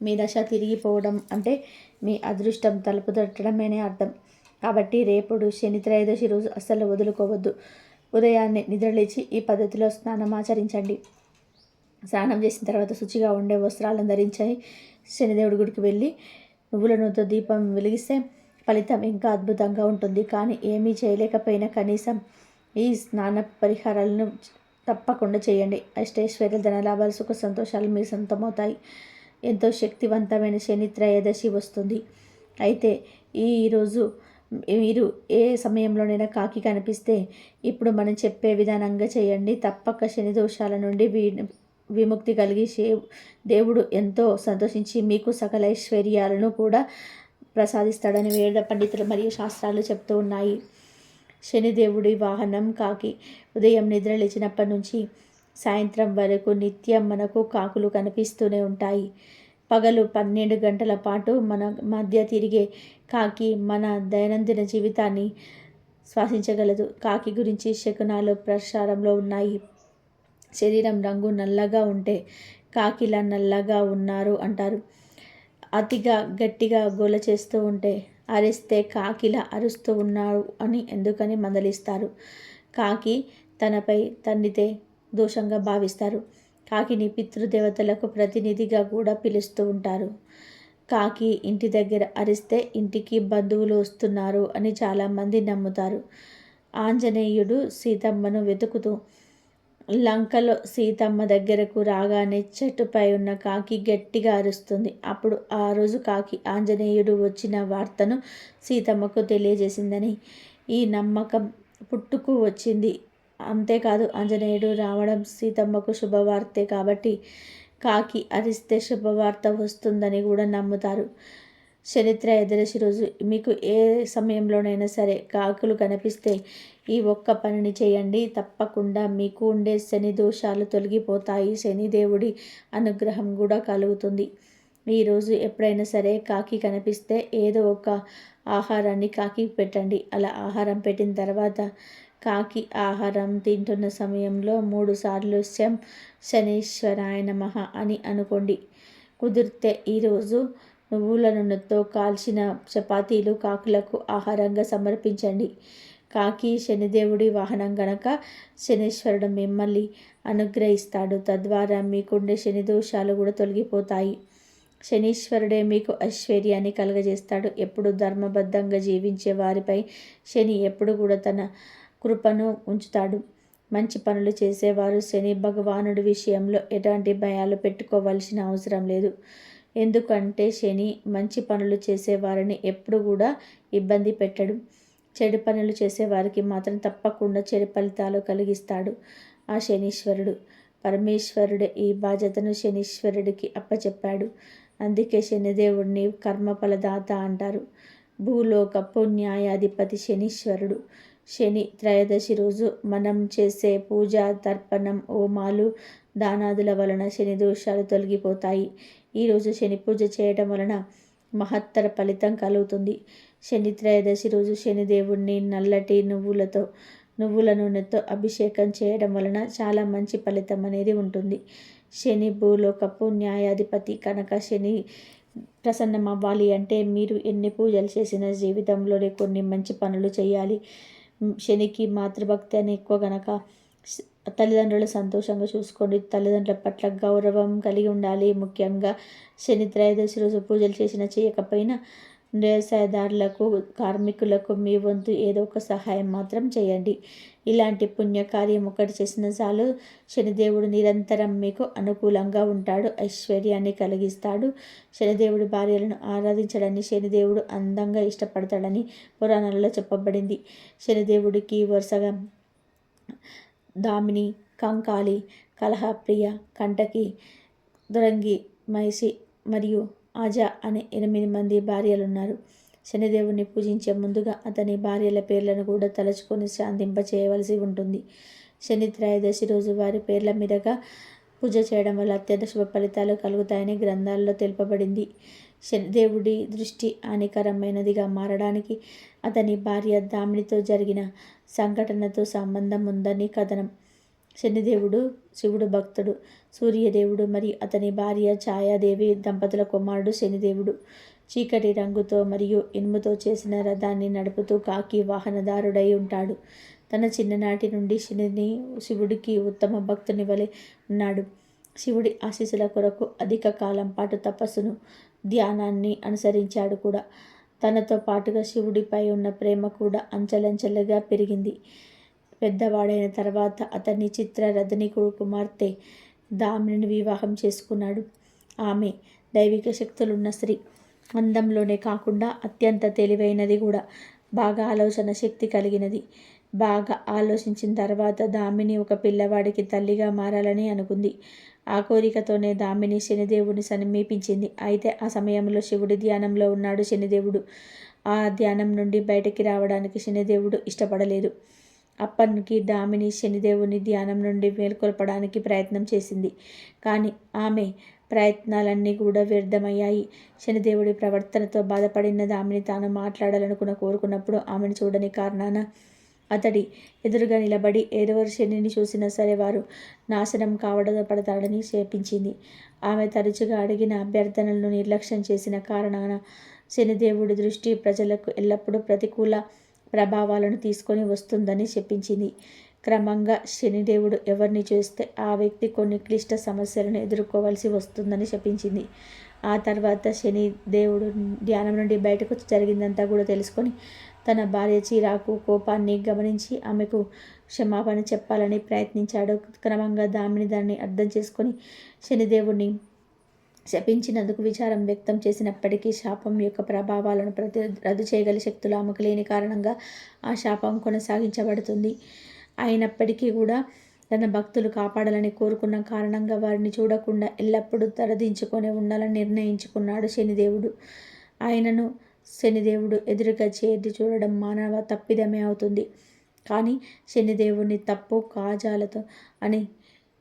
Speaker 1: మీ దశ తిరిగిపోవడం అంటే మీ అదృష్టం తలుపు తట్టడమనే అర్థం. కాబట్టి రేపుడు శని త్రయోదశి రోజు అస్సలు వదులుకోవద్దు. ఉదయాన్నే నిద్రలేచి ఈ పద్ధతిలో స్నానం ఆచరించండి. స్నానం చేసిన తర్వాత శుచిగా ఉండే వస్త్రాలను ధరించి శనిదేవుడి గుడికి వెళ్ళి నువ్వుల నూనెతో దీపం వెలిగిస్తే ఫలితం ఇంకా అద్భుతంగా ఉంటుంది. కానీ ఏమీ చేయలేకపోయినా కనీసం ఈ స్నాన పరిహారాలను తప్పకుండా చేయండి. అష్టైశ్వర్యాలు, ధనలాభాలు, సుఖ సంతోషాలు మీ సొంతమవుతాయి. ఎంతో శక్తివంతమైన శని త్రయోదశి వస్తుంది. అయితే ఈరోజు మీరు ఏ సమయంలోనైనా కాకి కనిపిస్తే ఇప్పుడు మనం చెప్పే విధానంగా చేయండి. తప్పక శని దోషాల నుండి విముక్తి కలిగి దేవుడు ఎంతో సంతోషించి మీకు సకల ఐశ్వర్యాలను కూడా ప్రసాదిస్తాడని వేద పండితులు మరియు శాస్త్రాలు చెప్తూ ఉన్నాయి. శనిదేవుడి వాహనం కాకి. ఉదయం నిద్ర లేచినప్పటి నుంచి సాయంత్రం వరకు నిత్యం మనకు కాకులు కనిపిస్తూనే ఉంటాయి. పగలు 12 గంటల పాటు మన మధ్య తిరిగే కాకి మన దైనందిన జీవితాన్ని శ్వాసించగలదు. కాకి గురించి శకునాలు ప్రచారంలో ఉన్నాయి. శరీరం రంగు నల్లగా ఉంటే కాకిలా నల్లగా ఉన్నారు అంటారు. అతిగా గట్టిగా గోల చేస్తూ ఉంటే అరిస్తే కాకిలా అరుస్తూ ఉన్నారు అని ఎందుకని మందలిస్తారు. కాకి తనపై తన్నితే దోషంగా భావిస్తారు. కాకిని పితృదేవతలకు ప్రతినిధిగా కూడా పిలుస్తూ ఉంటారు. కాకి ఇంటి దగ్గర అరిస్తే ఇంటికి బంధువులు వస్తున్నారు అని చాలామంది నమ్ముతారు. ఆంజనేయుడు సీతమ్మను వెతుకుతూ లంకలో సీతమ్మ దగ్గరకు రాగానే చెట్టుపై ఉన్న కాకి గట్టిగా అరుస్తుంది. అప్పుడు ఆ రోజు కాకి ఆంజనేయుడు వచ్చిన వార్తను సీతమ్మకు తెలియజేసిందని ఈ నమ్మకం పుట్టుకు వచ్చింది. అంతేకాదు ఆంజనేయుడు రావడం సీతమ్మకు శుభవార్తే కాబట్టి కాకి అరిస్తే శుభవార్త వస్తుందని కూడా నమ్ముతారు. శనిత్రయోదశి రోజు మీకు ఏ సమయంలోనైనా సరే కాకులు కనిపిస్తే ఈ ఒక్క పనిని చేయండి. తప్పకుండా మీకు ఉండే శని దోషాలు తొలగిపోతాయి. శనిదేవుడి అనుగ్రహం కూడా కలుగుతుంది. ఈరోజు ఎప్పుడైనా సరే కాకి కనిపిస్తే ఏదో ఒక ఆహారాన్ని కాకి పెట్టండి. అలా ఆహారం పెట్టిన తర్వాత కాకి ఆహారం తింటున్న సమయంలో 3 సార్లు శనీశ్వరాయ నమః అని అనుకోండి. కుదిరితే ఈరోజు నువ్వుల నూనెతో కాల్చిన చపాతీలు కాకులకు ఆహారంగా సమర్పించండి. కాకి శనిదేవుడి వాహనం గనక శనీశ్వరుడు మిమ్మల్ని అనుగ్రహిస్తాడు. తద్వారా మీకుండే శని దోషాలు కూడా తొలగిపోతాయి. శనీశ్వరుడే మీకు ఐశ్వర్యాన్ని కలుగజేస్తాడు. ఎప్పుడు ధర్మబద్ధంగా జీవించే వారిపై శని ఎప్పుడు కూడా తన కృపను ఉంచుతాడు. మంచి పనులు చేసేవారు శని భగవానుడి విషయంలో ఎటువంటి భయాలు పెట్టుకోవాల్సిన అవసరం లేదు. ఎందుకంటే శని మంచి పనులు చేసేవారిని ఎప్పుడు కూడా ఇబ్బంది పెట్టడు. చెడు పనులు చేసేవారికి మాత్రం తప్పకుండా చెడు ఫలితాలు కలిగిస్తాడు ఆ శనీశ్వరుడు. పరమేశ్వరుడే ఈ బాధ్యతను శనీశ్వరుడికి అప్పచెప్పాడు. అందుకే శనిదేవుడిని కర్మఫలదాత అంటారు. భూలోకపు న్యాయాధిపతి శనీశ్వరుడు. శని త్రయోదశి రోజు మనం చేసే పూజ, తర్పణం, హోమాలు, దానాదుల వలన శని దోషాలు తొలగిపోతాయి. ఈరోజు శని పూజ చేయడం వలన మహత్తర ఫలితం కలుగుతుంది. శని త్రయోదశి రోజు శనిదేవుడిని నల్లటి నువ్వుల నూనెతో అభిషేకం చేయడం వలన చాలా మంచి ఫలితం అనేది ఉంటుంది. శని భూలోకపు న్యాయాధిపతి కనుక శని ప్రసన్నం అవ్వాలి అంటే మీరు ఎన్ని పూజలు చేసినా జీవితంలోనే కొన్ని మంచి పనులు చేయాలి. శనికి మాతృభక్తి అని ఎక్కువ గనక తల్లిదండ్రులు సంతోషంగా చూసుకోండి. తల్లిదండ్రుల పట్ల గౌరవం కలిగి ఉండాలి. ముఖ్యంగా శని త్రయోదశి రోజు పూజలు చేసినా చేయకపోయినా వ్యవసాయదారులకు, కార్మికులకు మీ వంతు ఏదో ఒక సహాయం మాత్రం చేయండి. ఇలాంటి పుణ్యకార్యం ఒకటి చేసిన చాలు శనిదేవుడు నిరంతరం మీకు అనుకూలంగా ఉంటాడు. ఐశ్వర్యాన్ని కలిగిస్తాడు. శనిదేవుడి భార్యలను ఆరాధించడాన్ని శనిదేవుడు అందంగా ఇష్టపడతాడని పురాణాలలో చెప్పబడింది. శనిదేవుడికి వరుసగా దామిని, కంకాలి, కలహప్రియ, కంటకి, దురంగి, మైసి మరియు ఆజా అనే 8 మంది భార్యలున్నారు. శనిదేవుని పూజించే ముందుగా అతని భార్యల పేర్లను కూడా తలుచుకొని శాంతింపచేయవలసి ఉంటుంది. శని త్రయోదశి రోజు వారి పేర్ల మీదుగా పూజ చేయడం వల్ల అత్యంత శుభ ఫలితాలు కలుగుతాయని గ్రంథాల్లో తెలుపబడింది. శనిదేవుడి దృష్టి హానికరమైనదిగా మారడానికి అతని భార్య దామినితో జరిగిన సంఘటనతో సంబంధం ఉందని కథనం. శనిదేవుడు శివుడు భక్తుడు. సూర్యదేవుడు మరియు అతని భార్య ఛాయాదేవి దంపతుల కుమారుడు శనిదేవుడు. చీకటి రంగుతో మరియు ఇనుముతో చేసిన రథాన్ని నడుపుతూ కాకి వాహనదారుడై ఉంటాడు. తన చిన్ననాటి నుండి శివుడికి ఉత్తమ భక్తుని వలె ఉన్నాడు. శివుడి ఆశీస్సుల కొరకు అధిక కాలం పాటు తపస్సును, ధ్యానాన్ని అనుసరించాడు కూడా. తనతో పాటుగా శివుడిపై ఉన్న ప్రేమ కూడా అంచెలంచెలుగా పెరిగింది. పెద్దవాడైన తర్వాత అతన్ని చిత్రరథుని కుమార్తె దామినిని వివాహం చేసుకున్నాడు. ఆమె దైవిక శక్తులున్న స్త్రీ. అందంలోనే కాకుండా అత్యంత తెలివైనది కూడా. బాగా ఆలోచన శక్తి కలిగినది. బాగా ఆలోచించిన తర్వాత దామిని ఒక పిల్లవాడికి తల్లిగా మారాలని అనుకుంది. ఆ కోరికతోనే దామిని శనిదేవుని సమీపించింది. అయితే ఆ సమయంలో శివుడి ధ్యానంలో ఉన్నాడు శనిదేవుడు. ఆ ధ్యానం నుండి బయటికి రావడానికి శనిదేవుడు ఇష్టపడలేదు. అప్పటికి దామిని శనిదేవుని ధ్యానం నుండి మేల్కొల్పడానికి ప్రయత్నం చేసింది. కానీ ఆమె ప్రయత్నాలన్నీ కూడా వ్యర్థమయ్యాయి. శనిదేవుడి ప్రవర్తనతో బాధపడిన దామిని తాను కోరుకున్నప్పుడు ఆమెను చూడని కారణాన అతడి ఎదురుగా నిలబడి ఎవరు శనిని చూసినా సరే వారు నాశనం పడతాడని శపించింది. ఆమె తరచుగా అడిగిన అభ్యర్థనలను నిర్లక్ష్యం చేసిన కారణాన శనిదేవుడి దృష్టి ప్రజలకు ఎల్లప్పుడూ ప్రతికూల ప్రభావాలను తీసుకొని వస్తుందని చెప్పించింది. క్రమంగా శనిదేవుడు ఎవరిని చూస్తే ఆ వ్యక్తి కొన్ని క్లిష్ట సమస్యలను ఎదుర్కోవాల్సి వస్తుందని శపించింది. ఆ తర్వాత శని దేవుడు ధ్యానం నుండి బయటకు జరిగిందంతా కూడా తెలుసుకొని తన భార్య చిరాకు కోపాన్ని గమనించి ఆమెకు క్షమాపణ చెప్పాలని ప్రయత్నించాడు. క్రమంగా దాన్ని అర్థం చేసుకొని శనిదేవుడిని శపించినందుకు విచారం వ్యక్తం చేసినప్పటికీ శాపం యొక్క ప్రభావాలను రద్దు చేయగల శక్తులు ఆమెకు లేని కారణంగా ఆ శాపం కొనసాగించబడుతుంది. అయినప్పటికీ కూడా తన భక్తులు కాపాడాలని కోరుకున్న కారణంగా వారిని చూడకుండా ఎల్లప్పుడూ తలదించుకొని ఉండాలని నిర్ణయించుకున్నాడు శనిదేవుడు. ఆయనను శనిదేవుడు ఎదురుగా చేరి చూడడం మానవ తప్పిదమే అవుతుంది. కానీ శనిదేవుని తప్పు కాజాలతో అని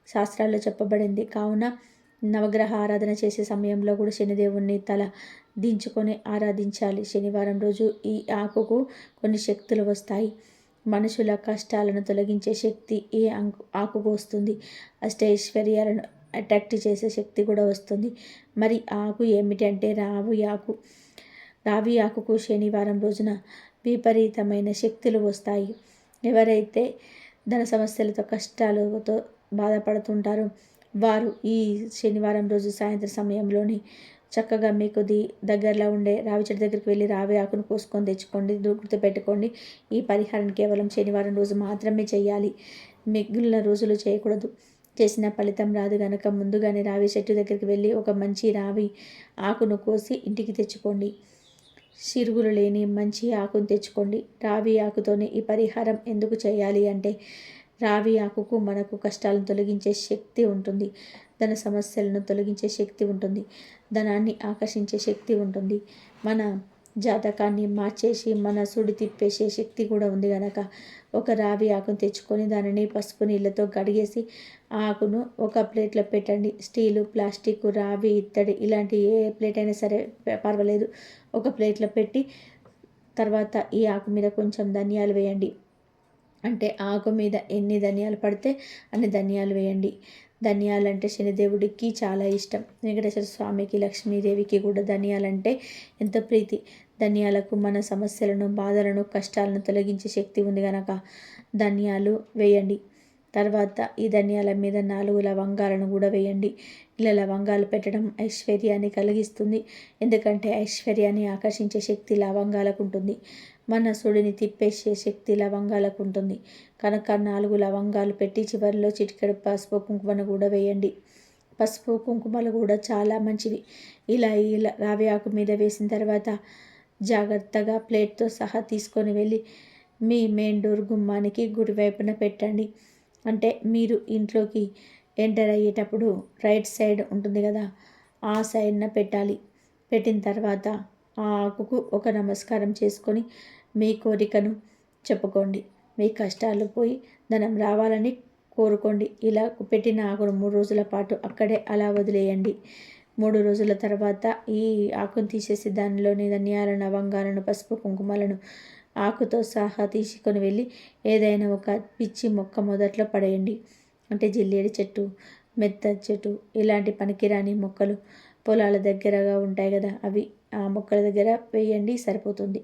Speaker 1: శాస్త్రాల్లో చెప్పబడింది. కావున నవగ్రహ ఆరాధన చేసే సమయంలో కూడా శనిదేవుణ్ణి తల దించుకొని ఆరాధించాలి. శనివారం రోజు ఈ ఆకుకు కొన్ని శక్తులు వస్తాయి. మనుషుల కష్టాలను తొలగించే శక్తి ఈ ఆకుకు వస్తుంది. అష్టైశ్వర్యాలను అట్రాక్ట్ చేసే శక్తి కూడా వస్తుంది. మరి ఆకు ఏమిటి అంటే రావి ఆకు. రావి ఆకుకు శనివారం రోజున విపరీతమైన శక్తులు వస్తాయి. ఎవరైతే ధన సమస్యలతో కష్టాలతో బాధపడుతుంటారో వారు ఈ శనివారం రోజు సాయంత్రం సమయంలోని చక్కగా మీకు దగ్గరలో ఉండే రావి చెట్టు దగ్గరికి వెళ్ళి రావి ఆకును కోసుకొని తెచ్చుకోండి. గుర్తుపెట్టుకోండి, ఈ పరిహారం కేవలం శనివారం రోజు మాత్రమే చేయాలి. మిగిలిన రోజులు చేయకూడదు. చేసిన ఫలితం రాదు కనుక ముందుగానే రావి చెట్టు దగ్గరికి వెళ్ళి ఒక మంచి రావి ఆకును కోసి ఇంటికి తెచ్చుకోండి. చిరుగులు లేని మంచి ఆకును తెచ్చుకోండి. రావి ఆకుతోనే ఈ పరిహారం ఎందుకు చేయాలి అంటే రావి ఆకుకు మనకు కష్టాలను తొలగించే శక్తి ఉంటుంది. ధన సమస్యలను తొలగించే శక్తి ఉంటుంది. ధనాన్ని ఆకర్షించే శక్తి ఉంటుంది. మన జాతకాన్ని మార్చేసి మన సుడి తిప్పేసే శక్తి కూడా ఉంది కనుక ఒక రావి ఆకును తెచ్చుకొని దానిని పసుపు నీళ్ళతో కడిగేసి ఆకును ఒక ప్లేట్లో పెట్టండి. స్టీలు, ప్లాస్టిక్, రావి, ఇత్తడి ఇలాంటి ఏ ప్లేట్ అయినా సరే పర్వాలేదు. ఒక ప్లేట్లో పెట్టి తర్వాత ఈ ఆకు మీద కొంచెం ధనియాలు వేయండి. అంటే ఆకు మీద ఎన్ని ధనియాలు పడితే అన్ని ధనియాలు వేయండి. ధనియాలు అంటే శనిదేవుడికి చాలా ఇష్టం. వెంకటేశ్వర స్వామికి, లక్ష్మీదేవికి కూడా ధనియాలంటే ఎంతో ప్రీతి. ధనియాలకు మన సమస్యలను, బాధలను, కష్టాలను తొలగించే శక్తి ఉంది కనుక ధనియాలు వేయండి. తర్వాత ఈ ధనియాల మీద 4 లవంగాలను కూడా వేయండి. ఇలా లవంగాలు పెట్టడం ఐశ్వర్యాన్ని కలిగిస్తుంది. ఎందుకంటే ఐశ్వర్యాన్ని ఆకర్షించే శక్తి లవంగాలకు ఉంటుంది. మన సుడిని తిప్పేసే శక్తి లవంగాలకు ఉంటుంది. కనుక 4 లవంగాలు పెట్టి చివరిలో చిటికెడు పసుపు కుంకుమను కూడా వేయండి. పసుపు కుంకుమలు కూడా చాలా మంచివి. ఇలా రావి ఆకు మీద వేసిన తర్వాత జాగ్రత్తగా ప్లేట్తో సహా తీసుకొని వెళ్ళి మీ మెయిన్ డోర్ గుమ్మానికి గుడి వైపున పెట్టండి. అంటే మీరు ఇంట్లోకి ఎంటర్ అయ్యేటప్పుడు రైట్ సైడ్ ఉంటుంది కదా, ఆ సైడ్న పెట్టాలి. పెట్టిన తర్వాత ఆ ఆకుకు ఒక నమస్కారం చేసుకొని మీ కోరికను చెప్పుకోండి. మీ కష్టాలు పోయి ధనం రావాలని కోరుకోండి. ఇలా పెట్టిన ఆకును 3 రోజుల పాటు అక్కడే అలా వదిలేయండి. 3 రోజుల తర్వాత ఈ ఆకును తీసేసి దానిలోని ధనియాలను, లవంగాలను, పసుపు కుంకుమలను ఆకుతో సహా తీసుకొని వెళ్ళి ఏదైనా ఒక పిచ్చి మొక్క మొదట్లో పడేయండి. అంటే జిల్లేడి చెట్టు, మెత్త చెట్టు ఇలాంటి పనికిరాని మొక్కలు పొలాల దగ్గరగా ఉంటాయి కదా, అవి ఆ మొక్కల దగ్గర వేయండి, సరిపోతుంది.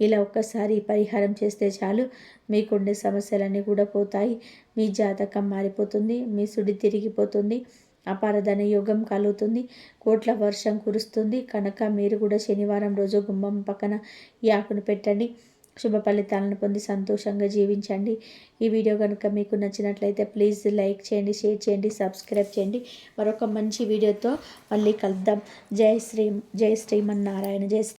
Speaker 1: ఇలా ఒక్కసారి పరిహారం చేస్తే చాలు, మీకుండే సమస్యలన్నీ కూడా పోతాయి. మీ జాతకం మారిపోతుంది. మీ సుడి తిరిగిపోతుంది. అపారధన యోగం కలుగుతుంది. కోట్ల వర్షం కురుస్తుంది. కనుక మీరు కూడా శనివారం రోజు గుమ్మం పక్కన ఈ ఆకును పెట్టండి. శుభ ఫలితాలను పొంది సంతోషంగా జీవించండి. ఈ వీడియో కనుక మీకు నచ్చినట్లయితే ప్లీజ్ లైక్ చేయండి, షేర్ చేయండి, సబ్స్క్రైబ్ చేయండి. మరొక మంచి వీడియోతో మళ్ళీ కలుద్దాం. జై శ్రీమన్నారాయణ. జై